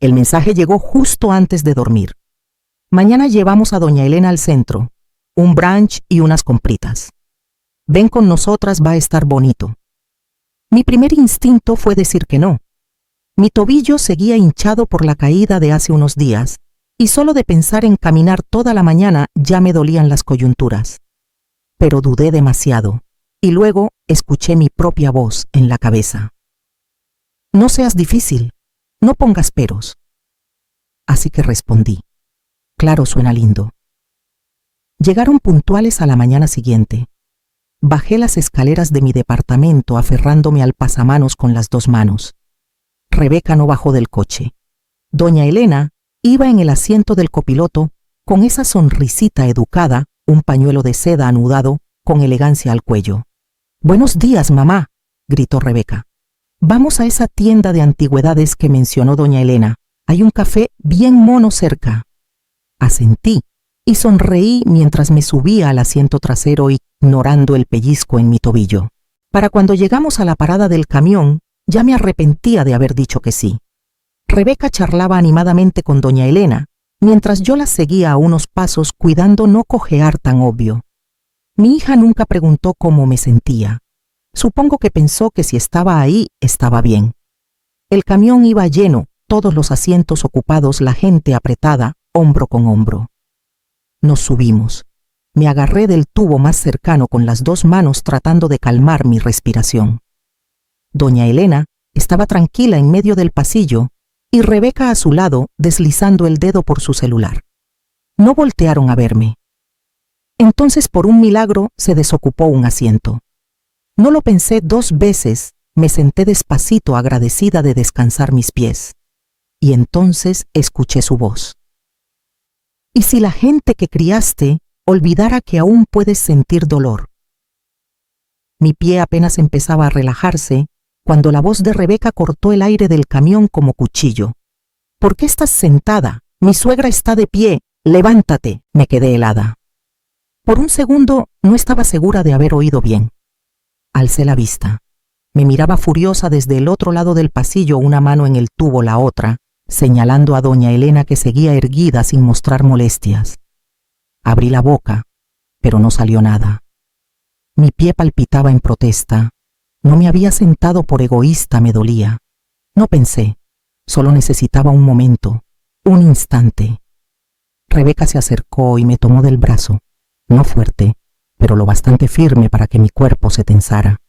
El mensaje llegó justo antes de dormir. Mañana llevamos a doña Elena al centro, un brunch y unas compritas. Ven con nosotras, va a estar bonito. Mi primer instinto fue decir que no. Mi tobillo seguía hinchado por la caída de hace unos días, y solo de pensar en caminar toda la mañana ya me dolían las coyunturas. Pero dudé demasiado, y luego escuché mi propia voz en la cabeza. No seas difícil, no pongas peros. Así que respondí. Claro, suena lindo. Llegaron puntuales a la mañana siguiente. Bajé las escaleras de mi departamento aferrándome al pasamanos con las dos manos. Rebeca no bajó del coche. Doña Elena iba en el asiento del copiloto con esa sonrisita educada, un pañuelo de seda anudado con elegancia al cuello. «Buenos días, mamá», gritó Rebeca. «Vamos a esa tienda de antigüedades que mencionó doña Elena. Hay un café bien mono cerca». Asentí y sonreí mientras me subía al asiento trasero ignorando el pellizco en mi tobillo. Para cuando llegamos a la parada del camión, ya me arrepentía de haber dicho que sí. Rebeca charlaba animadamente con doña Elena, mientras yo la seguía a unos pasos cuidando no cojear tan obvio. Mi hija nunca preguntó cómo me sentía. Supongo que pensó que si estaba ahí, estaba bien. El camión iba lleno, todos los asientos ocupados, la gente apretada, hombro con hombro. Nos subimos. Me agarré del tubo más cercano con las dos manos tratando de calmar mi respiración. Doña Elena estaba tranquila en medio del pasillo y Rebeca a su lado deslizando el dedo por su celular. No voltearon a verme. Entonces, por un milagro, se desocupó un asiento. No lo pensé dos veces, me senté despacito agradecida de descansar mis pies. Y entonces escuché su voz. ¿Y si la gente que criaste olvidara que aún puedes sentir dolor? Mi pie apenas empezaba a relajarse cuando la voz de Rebeca cortó el aire del camión como cuchillo. ¿Por qué estás sentada? Mi suegra está de pie. Levántate. Me quedé helada. Por un segundo no estaba segura de haber oído bien. Alcé la vista. Me miraba furiosa desde el otro lado del pasillo, una mano en el tubo, la otra, señalando a doña Elena que seguía erguida sin mostrar molestias. Abrí la boca, pero no salió nada. Mi pie palpitaba en protesta. No me había sentado por egoísta, me dolía. No pensé, solo necesitaba un momento, un instante. Rebeca se acercó y me tomó del brazo, no fuerte, pero lo bastante firme para que mi cuerpo se tensara.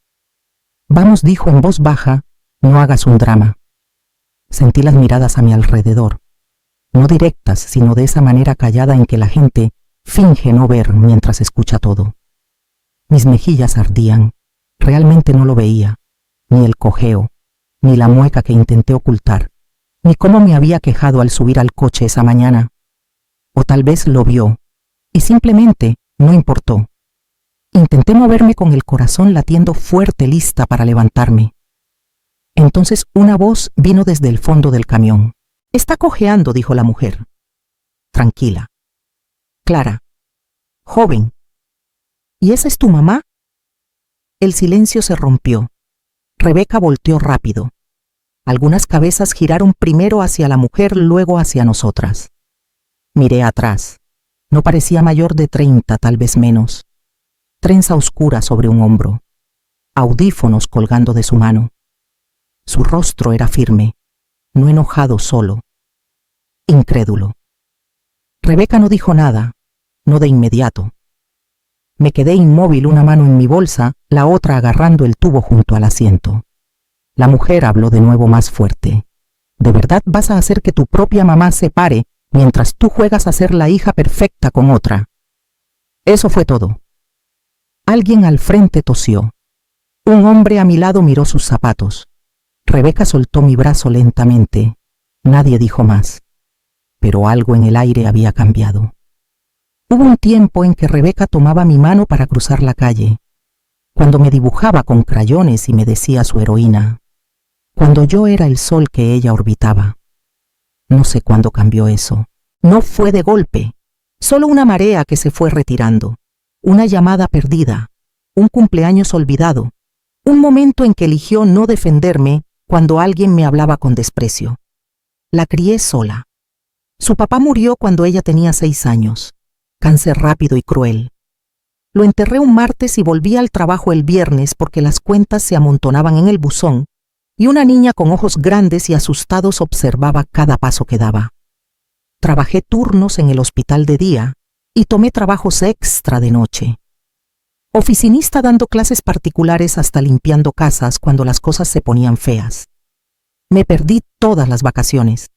«Vamos», dijo en voz baja, «no hagas un drama». Sentí las miradas a mi alrededor, no directas, sino de esa manera callada en que la gente finge no ver mientras escucha todo. Mis mejillas ardían. Realmente no lo veía, ni el cojeo, ni la mueca que intenté ocultar, ni cómo me había quejado al subir al coche esa mañana. O tal vez lo vio, y simplemente no importó. Intenté moverme con el corazón latiendo fuerte, lista para levantarme. Entonces una voz vino desde el fondo del camión. «Está cojeando», dijo la mujer. Tranquila. Clara. Joven. «¿Y esa es tu mamá?» El silencio se rompió. Rebeca volteó rápido. Algunas cabezas giraron primero hacia la mujer, luego hacia nosotras. Miré atrás. No parecía mayor de 30, tal vez menos. Trenza oscura sobre un hombro. Audífonos colgando de su mano. Su rostro era firme, no enojado, solo. Incrédulo. Rebeca no dijo nada, no de inmediato. Me quedé inmóvil, una mano en mi bolsa, la otra agarrando el tubo junto al asiento. La mujer habló de nuevo más fuerte. ¿De verdad vas a hacer que tu propia mamá se pare mientras tú juegas a ser la hija perfecta con otra? Eso fue todo. Alguien al frente tosió. Un hombre a mi lado miró sus zapatos. Rebeca soltó mi brazo lentamente. Nadie dijo más. Pero algo en el aire había cambiado. Hubo un tiempo en que Rebeca tomaba mi mano para cruzar la calle, cuando me dibujaba con crayones y me decía su heroína, cuando yo era el sol que ella orbitaba. No sé cuándo cambió eso. No fue de golpe, solo una marea que se fue retirando, una llamada perdida, un cumpleaños olvidado, un momento en que eligió no defenderme cuando alguien me hablaba con desprecio. La crié sola. Su papá murió cuando ella tenía 6 años. Cáncer rápido y cruel. Lo enterré un martes y volví al trabajo el viernes porque las cuentas se amontonaban en el buzón y una niña con ojos grandes y asustados observaba cada paso que daba. Trabajé turnos en el hospital de día y tomé trabajos extra de noche. Oficinista dando clases particulares hasta limpiando casas cuando las cosas se ponían feas. Me perdí todas las vacaciones.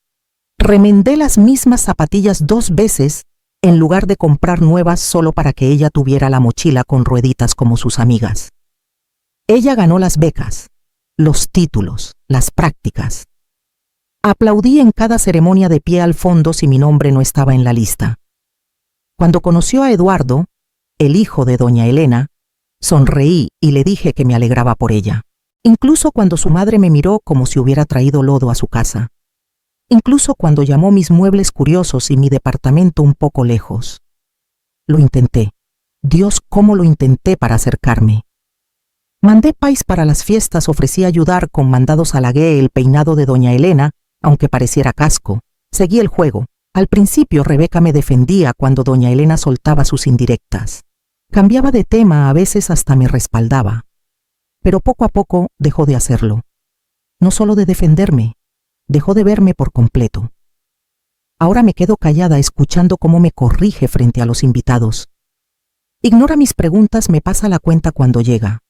Remendé las mismas zapatillas 2 veces en lugar de comprar nuevas solo para que ella tuviera la mochila con rueditas como sus amigas. Ella ganó las becas, los títulos, las prácticas. Aplaudí en cada ceremonia de pie al fondo si mi nombre no estaba en la lista. Cuando conoció a Eduardo, el hijo de doña Elena, sonreí y le dije que me alegraba por ella, incluso cuando su madre me miró como si hubiera traído lodo a su casa. Incluso cuando llamó mis muebles curiosos y mi departamento un poco lejos. Lo intenté. Dios, cómo lo intenté para acercarme. Mandé pais para las fiestas, ofrecí ayudar con mandados, halagué el peinado de doña Elena, aunque pareciera casco. Seguí el juego. Al principio Rebeca me defendía cuando doña Elena soltaba sus indirectas. Cambiaba de tema, a veces hasta me respaldaba. Pero poco a poco dejó de hacerlo. No solo de defenderme, dejó de verme por completo. Ahora me quedo callada escuchando cómo me corrige frente a los invitados. Ignora mis preguntas, me pasa la cuenta cuando llega.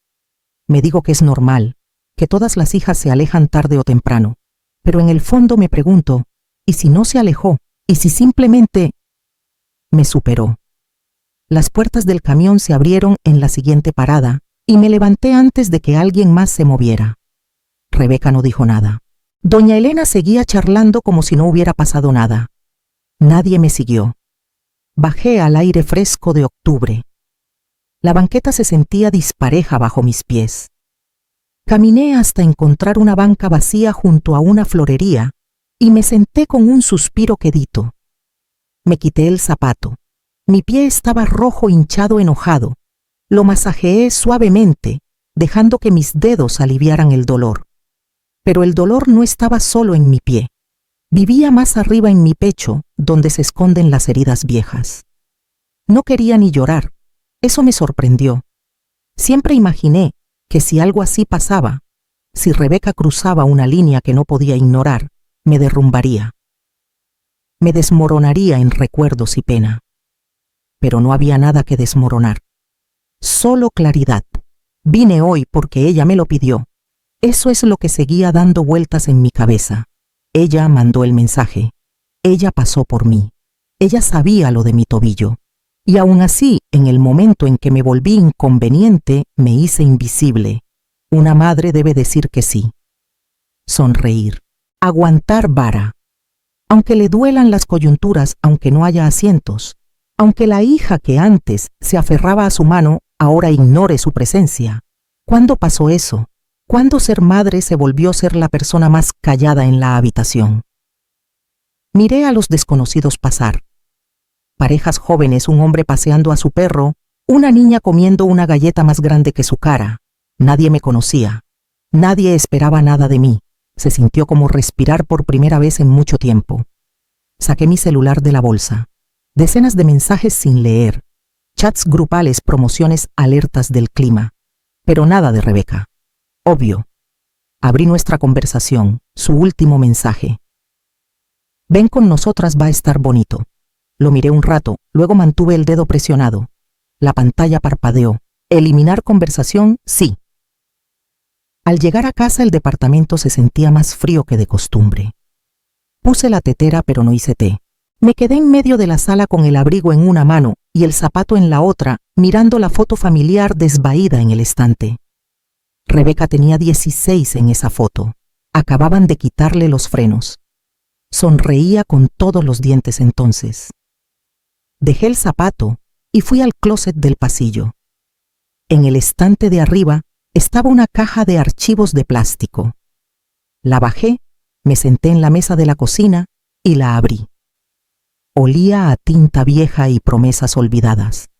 Me digo que es normal, que todas las hijas se alejan tarde o temprano, pero en el fondo me pregunto, ¿y si no se alejó? ¿Y si simplemente me superó? Las puertas del camión se abrieron en la siguiente parada y me levanté antes de que alguien más se moviera. Rebeca no dijo nada. Doña Elena seguía charlando como si no hubiera pasado nada. Nadie me siguió. Bajé al aire fresco de octubre. La banqueta se sentía dispareja bajo mis pies. Caminé hasta encontrar una banca vacía junto a una florería y me senté con un suspiro quedito. Me quité el zapato. Mi pie estaba rojo, hinchado, enojado. Lo masajeé suavemente, dejando que mis dedos aliviaran el dolor. Pero el dolor no estaba solo en mi pie. Vivía más arriba en mi pecho, donde se esconden las heridas viejas. No quería ni llorar. Eso me sorprendió. Siempre imaginé que si algo así pasaba, si Rebeca cruzaba una línea que no podía ignorar, me derrumbaría. Me desmoronaría en recuerdos y pena. Pero no había nada que desmoronar. Solo claridad. Vine hoy porque ella me lo pidió. Eso es lo que seguía dando vueltas en mi cabeza. Ella mandó el mensaje. Ella pasó por mí. Ella sabía lo de mi tobillo. Y aún así, en el momento en que me volví inconveniente, me hice invisible. Una madre debe decir que sí. Sonreír. Aguantar vara. Aunque le duelan las coyunturas, aunque no haya asientos. Aunque la hija que antes se aferraba a su mano, ahora ignore su presencia. ¿Cuándo pasó eso? ¿Cuándo ser madre se volvió ser la persona más callada en la habitación? Miré a los desconocidos pasar. Parejas jóvenes, un hombre paseando a su perro, una niña comiendo una galleta más grande que su cara. Nadie me conocía. Nadie esperaba nada de mí. Se sintió como respirar por primera vez en mucho tiempo. Saqué mi celular de la bolsa. Decenas de mensajes sin leer. Chats grupales, promociones, alertas del clima. Pero nada de Rebeca. Obvio. Abrí nuestra conversación, su último mensaje. Ven con nosotras, va a estar bonito. Lo miré un rato, luego mantuve el dedo presionado. La pantalla parpadeó. Eliminar conversación, sí. Al llegar a casa el departamento se sentía más frío que de costumbre. Puse la tetera pero no hice té. Me quedé en medio de la sala con el abrigo en una mano y el zapato en la otra, mirando la foto familiar desvaída en el estante. Rebeca tenía 16 en esa foto. Acababan de quitarle los frenos. Sonreía con todos los dientes entonces. Dejé el zapato y fui al closet del pasillo. En el estante de arriba estaba una caja de archivos de plástico. La bajé, me senté en la mesa de la cocina y la abrí. Olía a tinta vieja y promesas olvidadas.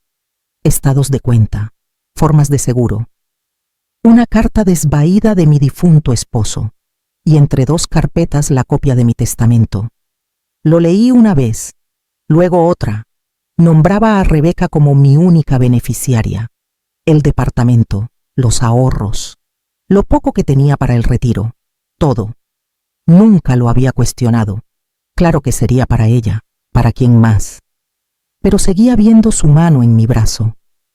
Estados de cuenta, formas de seguro. Una carta desvaída de mi difunto esposo. y entre 2 carpetas la copia de mi testamento. Lo leí una vez, luego otra. Nombraba a Rebeca como mi única beneficiaria. El departamento, los ahorros, lo poco que tenía para el retiro, todo. Nunca lo había cuestionado. Claro que sería para ella, ¿para quién más? Pero seguía viendo su mano en mi brazo,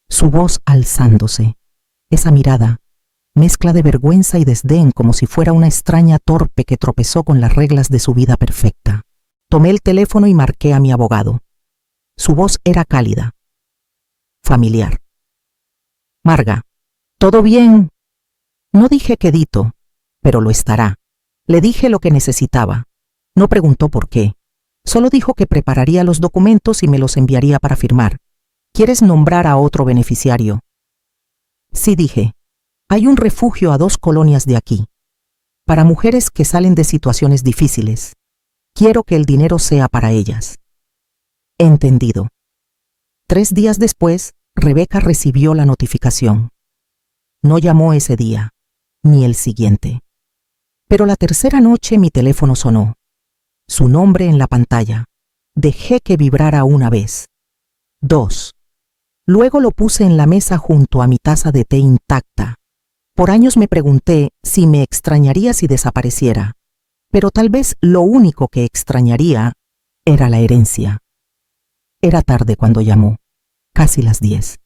su voz alzándose, esa mirada, mezcla de vergüenza y desdén como si fuera una extraña torpe que tropezó con las reglas de su vida perfecta. Tomé el teléfono y marqué a mi abogado. Su voz era cálida, familiar. Marga, ¿todo bien? No dije quedito, pero lo estará. Le dije lo que necesitaba. No preguntó por qué. Solo dijo que prepararía los documentos y me los enviaría para firmar. ¿Quieres nombrar a otro beneficiario? Sí, dije. Hay un refugio a 2 colonias de aquí, para mujeres que salen de situaciones difíciles. Quiero que el dinero sea para ellas. Entendido. 3 días después, Rebeca recibió la notificación. No llamó ese día, ni el siguiente. Pero la tercera noche mi teléfono sonó. Su nombre en la pantalla. Dejé que vibrara una vez. 2. Luego lo puse en la mesa junto a mi taza de té intacta. Por años me pregunté si me extrañaría si desapareciera, pero tal vez lo único que extrañaría era la herencia. Era tarde cuando llamó, casi las 10.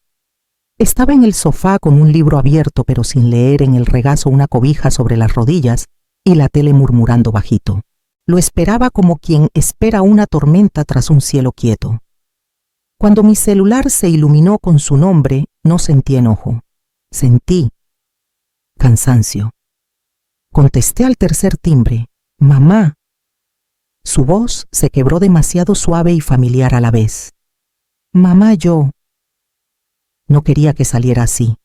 Estaba en el sofá con un libro abierto pero sin leer, en el regazo una cobija sobre las rodillas y la tele murmurando bajito. Lo esperaba como quien espera una tormenta tras un cielo quieto. Cuando mi celular se iluminó con su nombre, no sentí enojo. Sentí cansancio. Contesté al tercer timbre. Mamá. Su voz se quebró demasiado suave y familiar a la vez. Mamá, yo. No quería que saliera así.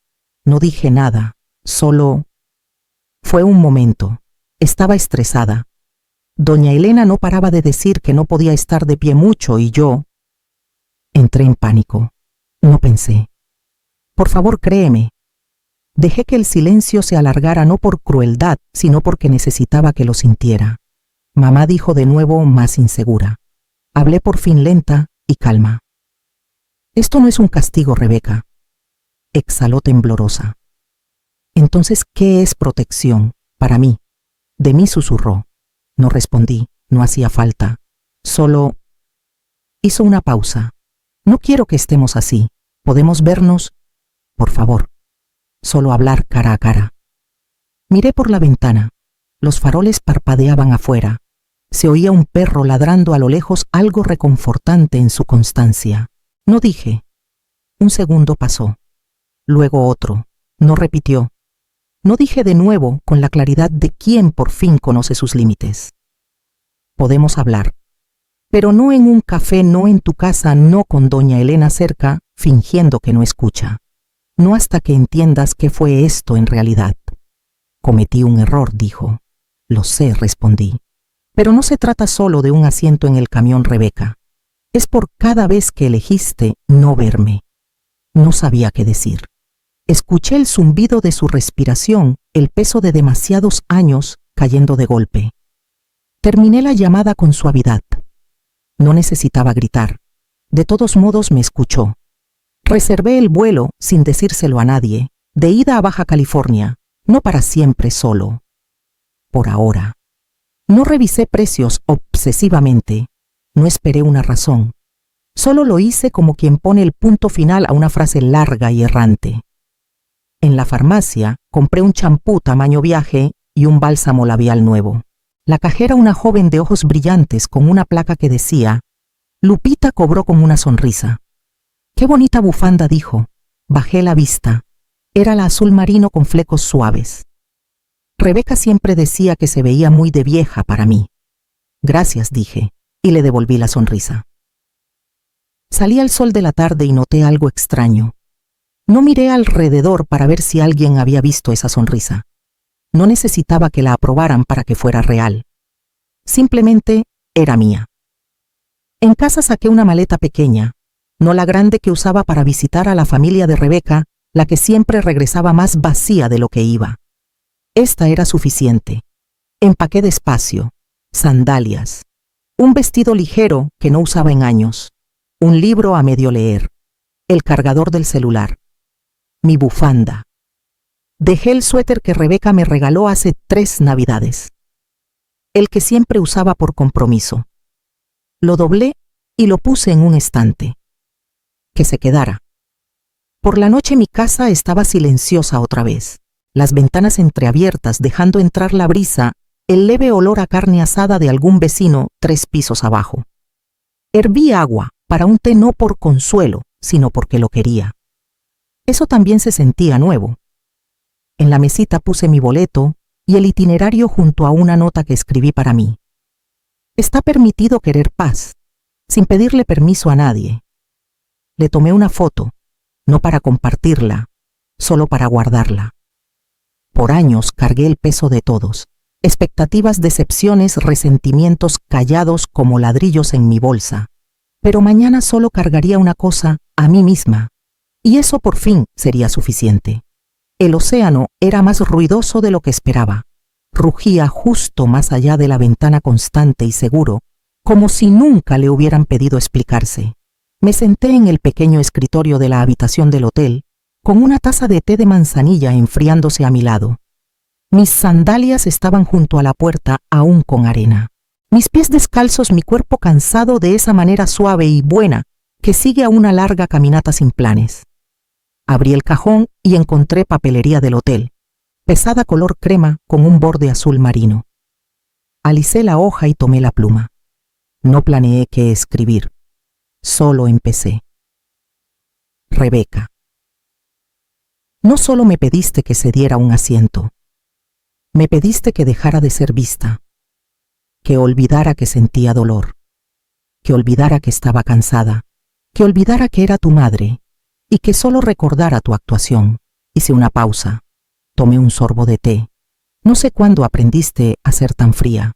No dije nada, solo... Fue un momento. Estaba estresada. Doña Elena no paraba de decir que no podía estar de pie mucho y yo... Entré en pánico. No pensé. Por favor, créeme. Dejé que el silencio se alargara no por crueldad, sino porque necesitaba que lo sintiera. Mamá dijo de nuevo, más insegura. Hablé por fin lenta y calma. Esto no es un castigo, Rebeca. Exhaló temblorosa. Entonces, ¿qué es protección? Para mí. De mí susurró. No respondí, no hacía falta. Solo... Hizo una pausa. No quiero que estemos así. ¿Podemos vernos? Por favor. Solo hablar cara a cara. Miré por la ventana. Los faroles parpadeaban afuera. Se oía un perro ladrando a lo lejos, algo reconfortante en su constancia. No dije. Un segundo pasó. Luego otro. No repitió. No dije de nuevo, con la claridad de quien por fin conoce sus límites. Podemos hablar. Pero no en un café, no en tu casa, no con doña Elena cerca, fingiendo que no escucha. No hasta que entiendas qué fue esto en realidad. Cometí un error, dijo. Lo sé, respondí. Pero no se trata solo de un asiento en el camión, Rebeca. Es por cada vez que elegiste no verme. No sabía qué decir. Escuché el zumbido de su respiración, el peso de demasiados años cayendo de golpe. Terminé la llamada con suavidad. No necesitaba gritar. De todos modos me escuchó. Reservé el vuelo, sin decírselo a nadie, de ida a Baja California, no para siempre solo. Por ahora. No revisé precios obsesivamente. No esperé una razón. Solo lo hice como quien pone el punto final a una frase larga y errante. En la farmacia compré un champú tamaño viaje y un bálsamo labial nuevo. La cajera, una joven de ojos brillantes con una placa que decía Lupita, cobró con una sonrisa. «Qué bonita bufanda», dijo. Bajé la vista. Era la azul marino con flecos suaves. Rebeca siempre decía que se veía muy de vieja para mí. «Gracias», dije, y le devolví la sonrisa. Salí al sol de la tarde y noté algo extraño. No miré alrededor para ver si alguien había visto esa sonrisa. No necesitaba que la aprobaran para que fuera real. Simplemente era mía. En casa saqué una maleta pequeña, no la grande que usaba para visitar a la familia de Rebeca, la que siempre regresaba más vacía de lo que iba. Esta era suficiente. Empaqué despacio, sandalias, un vestido ligero que no usaba en años, un libro a medio leer, el cargador del celular, mi bufanda. Dejé el suéter que Rebeca me regaló hace 3 Navidades, el que siempre usaba por compromiso. Lo doblé y lo puse en un estante. Que se quedara. Por la noche mi casa estaba silenciosa otra vez, las ventanas entreabiertas dejando entrar la brisa, el leve olor a carne asada de algún vecino 3 pisos abajo. Herví agua para un té no por consuelo, sino porque lo quería. Eso también se sentía nuevo. En la mesita puse mi boleto y el itinerario junto a una nota que escribí para mí. Está permitido querer paz, sin pedirle permiso a nadie. Le tomé una foto, no para compartirla, solo para guardarla. Por años cargué el peso de todos, expectativas, decepciones, resentimientos callados como ladrillos en mi bolsa. Pero mañana solo cargaría una cosa, a mí misma, y eso por fin sería suficiente. El océano era más ruidoso de lo que esperaba. Rugía justo más allá de la ventana constante y seguro, como si nunca le hubieran pedido explicarse. Me senté en el pequeño escritorio de la habitación del hotel, con una taza de té de manzanilla enfriándose a mi lado. Mis sandalias estaban junto a la puerta, aún con arena. Mis pies descalzos, mi cuerpo cansado de esa manera suave y buena que sigue a una larga caminata sin planes. Abrí el cajón y encontré papelería del hotel, pesada color crema con un borde azul marino. Alicé la hoja y tomé la pluma. No planeé qué escribir. Solo empecé. Rebeca. No solo me pediste que cediera un asiento. Me pediste que dejara de ser vista. Que olvidara que sentía dolor. Que olvidara que estaba cansada. Que olvidara que era tu madre. Y que solo recordara tu actuación. Hice una pausa. Tomé un sorbo de té. No sé cuándo aprendiste a ser tan fría.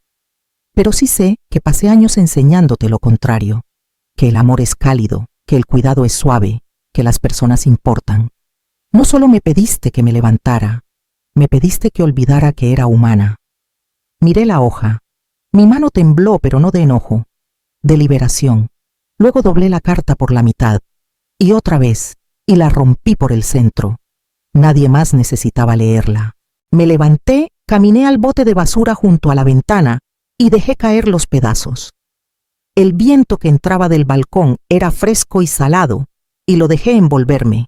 Pero sí sé que pasé años enseñándote lo contrario. Que el amor es cálido, que el cuidado es suave, que las personas importan. No solo me pediste que me levantara, me pediste que olvidara que era humana. Miré la hoja. Mi mano tembló, pero no de enojo, de liberación. Luego doblé la carta por la mitad, y otra vez, y la rompí por el centro. Nadie más necesitaba leerla. Me levanté, caminé al bote de basura junto a la ventana y dejé caer los pedazos. El viento que entraba del balcón era fresco y salado, y lo dejé envolverme.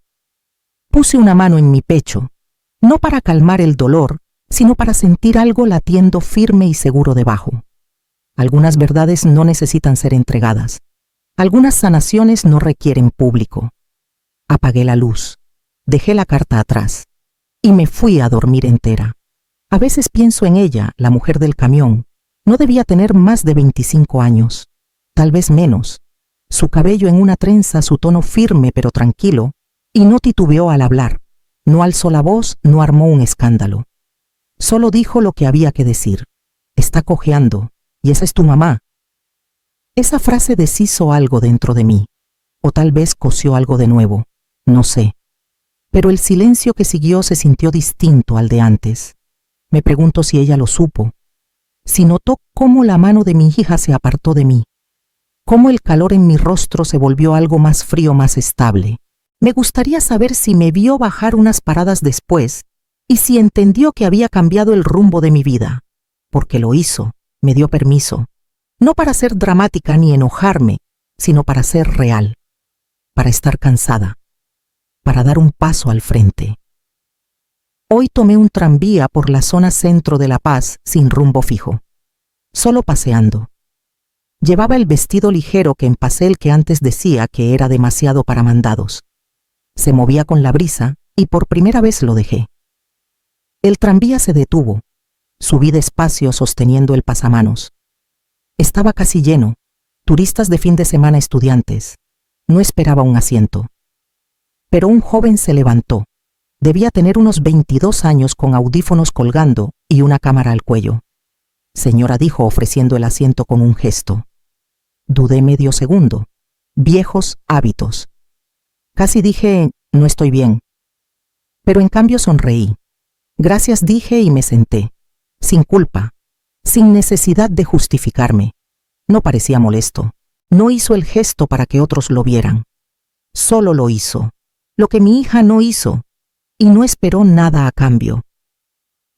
Puse una mano en mi pecho, no para calmar el dolor, sino para sentir algo latiendo firme y seguro debajo. Algunas verdades no necesitan ser entregadas. Algunas sanaciones no requieren público. Apagué la luz, dejé la carta atrás, y me fui a dormir entera. A veces pienso en ella, la mujer del camión. No debía tener más de 25 años. Tal vez menos, su cabello en una trenza, su tono firme pero tranquilo, y no titubeó al hablar, no alzó la voz, no armó un escándalo. Solo dijo lo que había que decir. Está cojeando, y esa es tu mamá. Esa frase deshizo algo dentro de mí, o tal vez cosió algo de nuevo, no sé. Pero el silencio que siguió se sintió distinto al de antes. Me pregunto si ella lo supo, si notó cómo la mano de mi hija se apartó de mí, cómo el calor en mi rostro se volvió algo más frío, más estable. Me gustaría saber si me vio bajar unas paradas después y si entendió que había cambiado el rumbo de mi vida, porque lo hizo, me dio permiso, no para ser dramática ni enojarme, sino para ser real, para estar cansada, para dar un paso al frente. Hoy tomé un tranvía por la zona centro de La Paz sin rumbo fijo, solo paseando. Llevaba el vestido ligero que empacé, el que antes decía que era demasiado para mandados. Se movía con la brisa y por primera vez lo dejé. El tranvía se detuvo. Subí despacio sosteniendo el pasamanos. Estaba casi lleno, turistas de fin de semana, estudiantes. No esperaba un asiento. Pero un joven se levantó. Debía tener unos 22 años, con audífonos colgando y una cámara al cuello. Señora, dijo ofreciendo el asiento con un gesto. Dudé medio segundo. Viejos hábitos. Casi dije, no estoy bien. Pero en cambio sonreí. Gracias, dije, y me senté. Sin culpa. sin necesidad de justificarme. No parecía molesto. No hizo el gesto para que otros lo vieran. Solo lo hizo, lo que mi hija no hizo, y no esperó nada a cambio.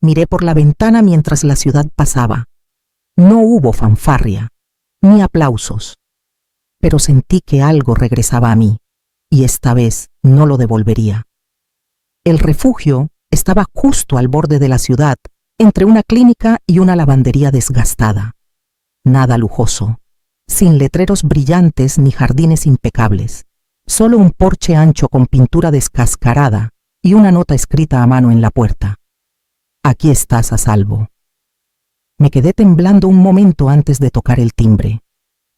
Miré por la ventana mientras la ciudad pasaba. No hubo fanfarria, ni aplausos, pero sentí que algo regresaba a mí, y esta vez no lo devolvería. El refugio estaba justo al borde de la ciudad, entre una clínica y una lavandería desgastada. Nada lujoso, sin letreros brillantes ni jardines impecables, solo un porche ancho con pintura descascarada y una nota escrita a mano en la puerta. Aquí estás a salvo. Me quedé temblando un momento antes de tocar el timbre.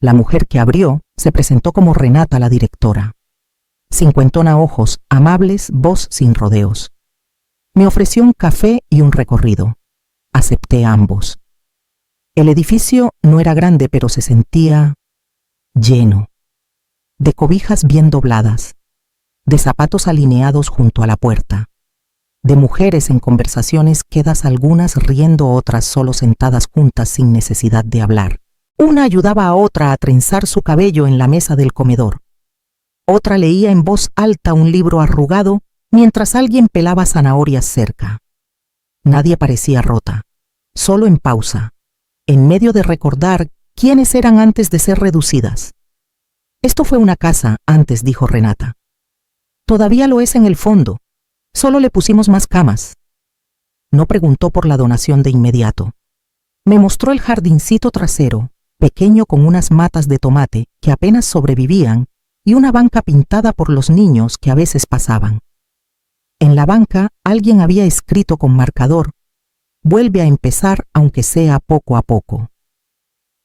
La mujer que abrió se presentó como Renata, la directora. Cincuentona ojos, amables, voz sin rodeos. Me ofreció un café y un recorrido. Acepté ambos. El edificio no era grande, pero se sentía lleno. De cobijas bien dobladas, de zapatos alineados junto a la puerta, de mujeres en conversaciones quedas algunas riendo, otras solo sentadas juntas sin necesidad de hablar. Una ayudaba a otra a trenzar su cabello en la mesa del comedor. Otra leía en voz alta un libro arrugado mientras alguien pelaba zanahorias cerca. Nadie parecía rota, solo en pausa, en medio de recordar quiénes eran antes de ser reducidas. Esto fue una casa antes, dijo Renata. Todavía lo es en el fondo, solo le pusimos más camas. No preguntó por la donación de inmediato. Me mostró el jardincito trasero, pequeño con unas matas de tomate que apenas sobrevivían y una banca pintada por los niños que a veces pasaban. En la banca alguien había escrito con marcador: vuelve a empezar aunque sea poco a poco.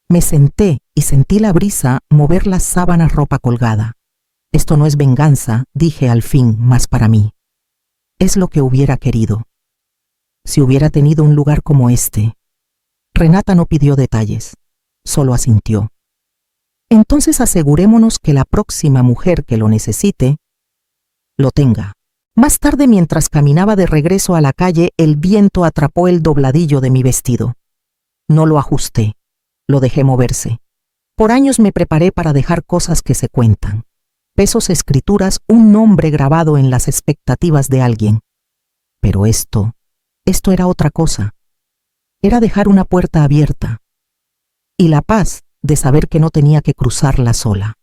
Me senté y sentí la brisa mover las sábanas, ropa colgada. Esto no es venganza, dije al fin, más para mí. Es lo que hubiera querido. Si hubiera tenido un lugar como este. Renata no pidió detalles, solo asintió. Entonces asegurémonos que la próxima mujer que lo necesite, lo tenga. Más tarde, mientras caminaba de regreso a la calle, el viento atrapó el dobladillo de mi vestido. No lo ajusté, lo dejé moverse. Por años me preparé para dejar cosas que se cuentan. Pesos, escrituras, un nombre grabado en las expectativas de alguien. Pero esto era otra cosa. Era dejar una puerta abierta. Y la paz de saber que no tenía que cruzarla sola.